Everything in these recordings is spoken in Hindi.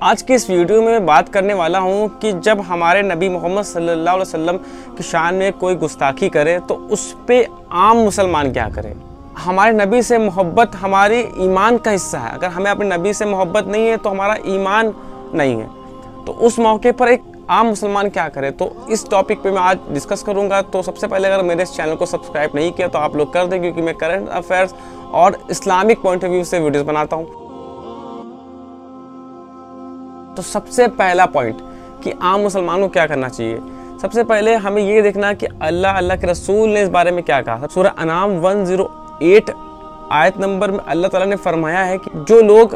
आज की इस वीडियो में मैं बात करने वाला हूं कि जब हमारे नबी मोहम्मद सल्लल्लाहु अलैहि वसल्लम की शान में कोई गुस्ताखी करे तो उस पे आम मुसलमान क्या करे। हमारे नबी से मोहब्बत हमारे ईमान का हिस्सा है। अगर हमें अपने नबी से मोहब्बत नहीं है तो हमारा ईमान नहीं है। तो उस मौके पर एक आम मुसलमान क्या करे, तो इस टॉपिक पे मैं आज डिस्कस करूंगा। तो सबसे पहले अगर मेरे इस चैनल को सब्सक्राइब नहीं किया तो आप लोग कर दें, क्योंकि मैं करंट अफेयर्स और इस्लामिक पॉइंट ऑफ व्यू से वीडियोस बनाता हूं। तो सबसे पहला पॉइंट कि आम मुसलमान को क्या करना चाहिए। सबसे पहले हमें ये देखना कि अल्लाह के रसूल ने इस बारे में क्या कहा। सूरह अनाम 108 आयत नंबर में अल्लाह ताला ने फरमाया है कि जो लोग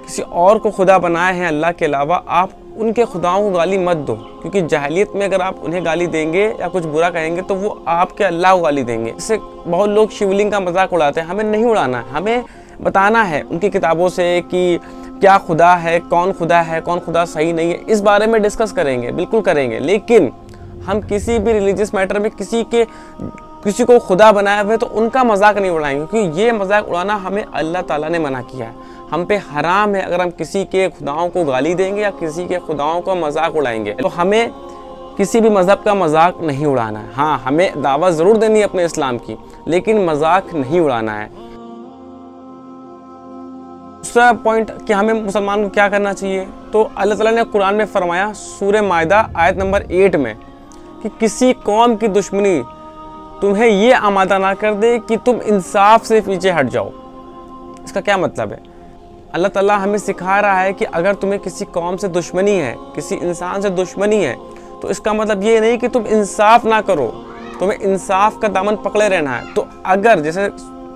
किसी और को खुदा बनाए हैं अल्लाह के अलावा, आप उनके खुदाओं को गाली मत दो, क्योंकि जाहिलियत में अगर आप उन्हें गाली देंगे या कुछ बुरा कहेंगे तो वो आपके अल्लाह को गाली देंगे। इससे बहुत लोग शिवलिंग का मजाक उड़ाते हैं। हमें नहीं उड़ाना है, हमें बताना है उनकी किताबों से कि क्या खुदा है, कौन खुदा सही नहीं है। इस बारे में डिस्कस करेंगे, बिल्कुल करेंगे, लेकिन हम किसी भी रिलीजियस मैटर में किसी को खुदा बनाए हुए तो उनका मजाक नहीं उड़ाएंगे, क्योंकि ये मजाक उड़ाना हमें अल्लाह ताला ने मना किया है। हम पे हराम है अगर हम किसी के खुदाओं को गाली देंगे या किसी के खुदाओं का मजाक उड़ाएंगे। तो हमें किसी भी मजहब का मजाक नहीं उड़ाना है। हाँ, हमें दावत ज़रूर देनी है अपने इस्लाम की, लेकिन मजाक नहीं उड़ाना है। दूसरा पॉइंट कि हमें मुसलमान को क्या करना चाहिए, तो अल्लाह ताला ने कुरान में फरमाया सूरह माइदा आयत नंबर 8 में कि किसी कौम की दुश्मनी तुम्हें ये आमादा ना कर दे कि तुम इंसाफ से पीछे हट जाओ। इसका क्या मतलब है? अल्लाह ताला हमें सिखा रहा है कि अगर तुम्हें किसी कौम से दुश्मनी है, किसी इंसान से दुश्मनी है, तो इसका मतलब ये नहीं कि तुम इंसाफ ना करो, तुम्हें इंसाफ का दामन पकड़े रहना है। तो अगर जैसे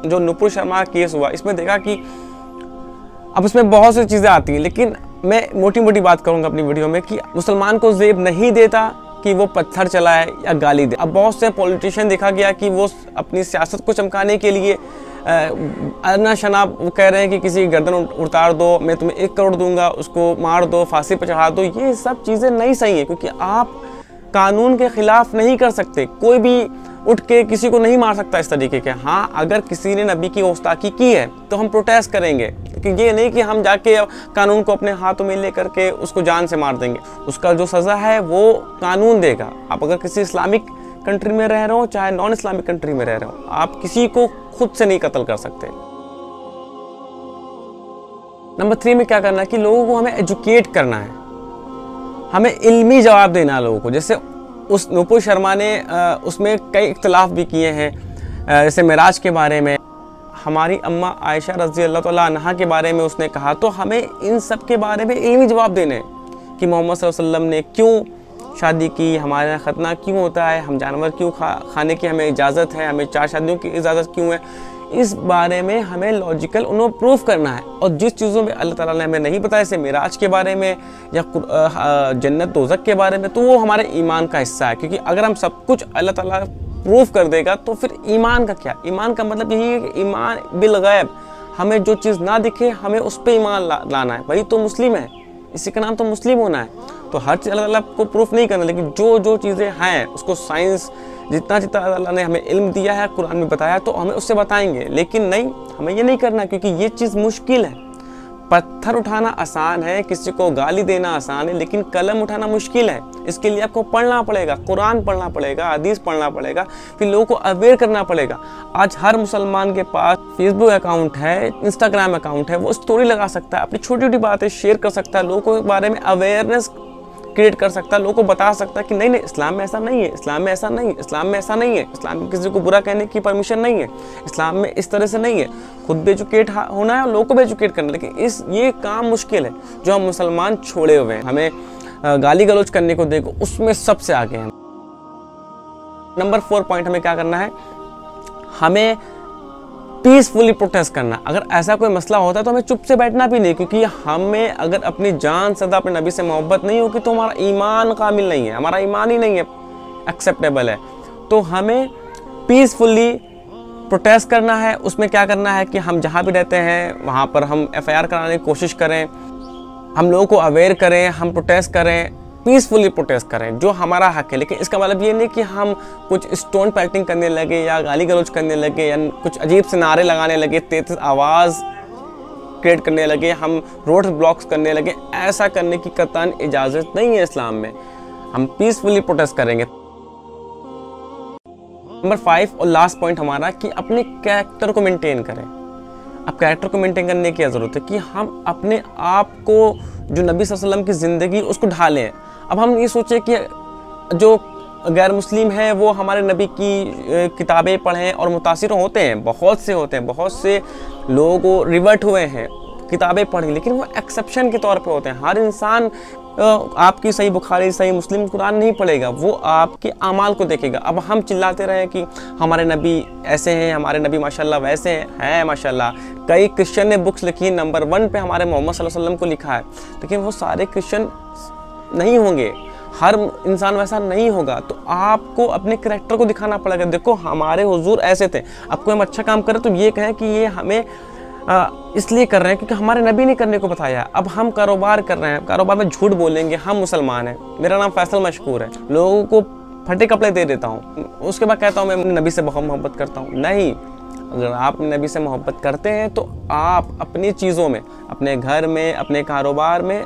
जो नुपुर शर्मा का केस हुआ, इसमें देखा कि अब इसमें बहुत सी चीज़ें आती हैं, लेकिन मैं मोटी मोटी बात करूंगा अपनी वीडियो में कि मुसलमान को जेब नहीं देता कि वो पत्थर चलाए या गाली दे। अब बहुत से पॉलिटिशियन देखा गया कि वो अपनी सियासत को चमकाने के लिए अन्ना शनाब वो कह रहे हैं कि किसी की गर्दन उतार दो, मैं तुम्हें 1 करोड़ दूंगा, उसको मार दो, फांसी पर चढ़ा दो। ये सब चीज़ें नहीं सही है, क्योंकि आप कानून के खिलाफ नहीं कर सकते। कोई भी उठ के किसी को नहीं मार सकता इस तरीके के। हाँ, अगर किसी ने नबी की गुस्ताखी की है तो हम प्रोटेस्ट करेंगे, क्योंकि ये नहीं कि हम जाके कानून को अपने हाथों में ले करके उसको जान से मार देंगे। उसका जो सज़ा है वो कानून देगा। आप अगर किसी इस्लामिक कंट्री में रह रहे हो चाहे नॉन इस्लामिक कंट्री में रह रहे हो, आप किसी को खुद से नहीं कत्ल कर सकते। नंबर 3 में क्या करना है कि लोगों को हमें एजुकेट करना है, हमें इल्मी जवाब देना है लोगों को। जैसे उस नुपुर शर्मा ने उसमें कई इख्तलाफ भी किए हैं, जैसे मेराज के बारे में, हमारी अम्मा आयशा रज़ी अल्लाह ताला अन्हा के बारे में उसने कहा। तो हमें इन सब के बारे में इल्मी जवाब देने हैं कि मोहम्मद सल्लल्लाहु अलैहि वसल्लम ने क्यों शादी की, हमारे यहाँ खतना क्यों होता है, हम जानवर क्यों खाने की हमें इजाज़त है, हमें 4 शादियों की इजाज़त क्यों है। इस बारे में हमें लॉजिकल उन्हें प्रूफ करना है। और जिस चीज़ों में अल्लाह ताला ने हमें नहीं बताया, जैसे मेराज के बारे में या जन्नत दोज़ख के बारे में, तो वो हमारे ईमान का हिस्सा है। क्योंकि अगर हम सब कुछ अल्लाह ताला प्रूफ कर देगा तो फिर ईमान का क्या? ईमान का मतलब यही है कि ईमान बिल गैब, हमें जो चीज़ ना दिखे हमें उस पर ईमान लाना है। वही तो मुस्लिम है, इसी का नाम तो मुस्लिम होना है। तो हर चीज़ अल्लाह ताला को प्रूफ नहीं करना, लेकिन जो चीज़ें हैं उसको साइंस जितना अल्लाह ने हमें इल्म दिया है, कुरान में बताया, तो हमें उससे बताएंगे। लेकिन नहीं, हमें ये नहीं करना, क्योंकि ये चीज़ मुश्किल है। पत्थर उठाना आसान है, किसी को गाली देना आसान है, लेकिन कलम उठाना मुश्किल है। इसके लिए आपको पढ़ना पड़ेगा, कुरान पढ़ना पड़ेगा, हदीस पढ़ना पड़ेगा, फिर लोगों को अवेयर करना पड़ेगा। आज हर मुसलमान के पास फेसबुक अकाउंट है, इंस्टाग्राम अकाउंट है, वो स्टोरी लगा सकता है, अपनी छोटी छोटी बातें शेयर कर सकता है, लोगों के बारे में अवेयरनेस क्रिएट कर सकता है, लोगों को बता सकता है कि नहीं इस्लाम में ऐसा नहीं है, इस्लाम में ऐसा नहीं है, इस्लाम में ऐसा नहीं है, इस्लाम में किसी को बुरा कहने की परमिशन नहीं है, इस्लाम में इस तरह से नहीं है। खुद भी एजुकेट होना है और लोगों को भी एजुकेट करना है। लेकिन ये काम मुश्किल है जो हम मुसलमान छोड़े हुए हैं। हमें गाली गलौज करने को देखो, उसमें सबसे आगे हैं। नंबर 4 पॉइंट हमें क्या करना है, हमें पीसफुली प्रोटेस्ट करना। अगर ऐसा कोई मसला होता है तो हमें चुप से बैठना भी नहीं, क्योंकि हमें अगर अपनी जान सदा अपने नबी से मोहब्बत नहीं होगी तो हमारा ईमान कामिल नहीं है, हमारा ईमान ही नहीं है एक्सेप्टेबल है। तो हमें पीसफुली प्रोटेस्ट करना है। उसमें क्या करना है कि हम जहाँ भी रहते हैं वहाँ पर हम FIR कराने की कोशिश करें, हम लोगों को अवेयर करें, हम प्रोटेस्ट करें, पीसफुली प्रोटेस्ट करें जो हमारा हक है। लेकिन इसका मतलब ये नहीं कि हम कुछ स्टोन पेल्टिंग करने लगे या गाली गलौज करने लगे या कुछ अजीब से नारे लगाने लगे, तेज आवाज़ क्रिएट करने लगे, हम रोड ब्लॉक्स करने लगे। ऐसा करने की कतई इजाज़त नहीं है इस्लाम में। हम पीसफुली प्रोटेस्ट करेंगे। नंबर 5 और लास्ट पॉइंट हमारा कि अपने कैरेक्टर को मेंटेन करें। अब कैरेक्टर को मेंटेन करने की क्या ज़रूरत है कि हम अपने आप को जो नबी सल्लल्लाहु अलैहि वसल्लम की ज़िंदगी उसको ढालें। अब हम ये सोचें कि जो गैर मुस्लिम है वो हमारे नबी की किताबें पढ़ें और मुतासिर होते हैं, बहुत से होते हैं, बहुत से लोग रिवर्ट हुए हैं, किताबें पढ़ी, लेकिन वो एक्सेप्शन के तौर पे होते हैं। हर इंसान आपकी सही बुखारी, सही मुस्लिम, कुरान नहीं पढ़ेगा, वो आपके अमाल को देखेगा। अब हम चिल्लाते रहे कि हमारे नबी ऐसे हैं, हमारे नबी माशाल्लाह वैसे हैं माशाल्लाह। कई क्रिश्चियन ने बुक्स लिखी, नंबर 1 पे हमारे मोहम्मद सल्लल्लाहु अलैहि वसल्लम को लिखा है, लेकिन वो सारे क्रिश्चियन नहीं होंगे, हर इंसान वैसा नहीं होगा। तो आपको अपने करैक्टर को दिखाना पड़ेगा। देखो हमारे हुजूर ऐसे थे। अब कोई हम अच्छा काम करें तो ये कहें कि ये हमें इसलिए कर रहे हैं क्योंकि हमारे नबी ने करने को बताया। अब हम कारोबार कर रहे हैं, कारोबार में झूठ बोलेंगे, हम मुसलमान हैं, मेरा नाम फैसल मशकूर है, लोगों को फटे कपड़े दे देता हूँ, उसके बाद कहता हूँ मैं नबी से बहुत मोहब्बत करता हूँ। नहीं, अगर आप नबी से मोहब्बत करते हैं तो आप अपनी चीज़ों में, अपने घर में, अपने कारोबार में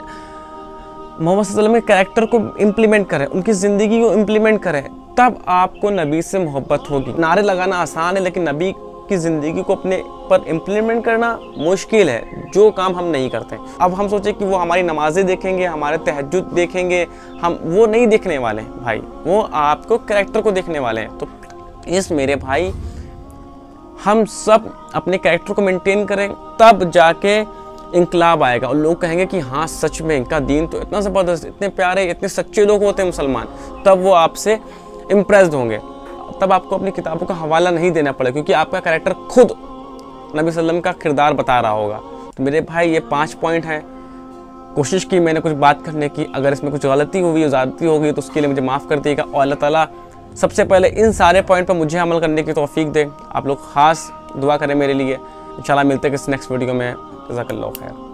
मोहम्मद सल्लल्लाहु अलैहि वसल्लम के कैरेक्टर को इम्प्लीमेंट करें, उनकी ज़िंदगी को इम्प्लीमेंट करें, तब आपको नबी से मोहब्बत होगी। नारे लगाना आसान है, लेकिन नबी की ज़िंदगी को अपने पर इम्प्लीमेंट करना मुश्किल है, जो काम हम नहीं करते। अब हम सोचें कि वो हमारी नमाज़ें देखेंगे, हमारे तहज्जुद देखेंगे, हम वो नहीं देखने वाले हैं भाई, वो आपको कैरेक्टर को देखने वाले हैं। तो इस मेरे भाई हम सब अपने कैरेक्टर को मेंटेन करें, तब जाके इंकलाब आएगा और लोग कहेंगे कि हाँ सच में इनका दीन तो इतना ज़बरदस्त, इतने प्यारे, इतने सच्चे लोग होते हैं मुसलमान। तब वो आपसे इम्प्रेस्ड होंगे। तब आपको अपनी किताबों का हवाला नहीं देना पड़ेगा, क्योंकि आपका कैरेक्टर खुद नबी सल्लल्लाहु अलैहि वसल्लम का किरदार बता रहा होगा। तो मेरे भाई ये 5 पॉइंट हैं। कोशिश की मैंने कुछ बात करने की, अगर इसमें कुछ गलती हुई, ज़्यादती होगी तो उसके लिए मुझे माफ़ कर दिएगा। और अल्लाह ताला सबसे पहले इन सारे पॉइंट पर मुझे अमल करने की तौफीक दे। आप लोग ख़ास दुआ करें मेरे लिए। इंशाल्लाह मिलते हैं किसी नेक्स्ट वीडियो में। जज़ाकल्लाहु खैर।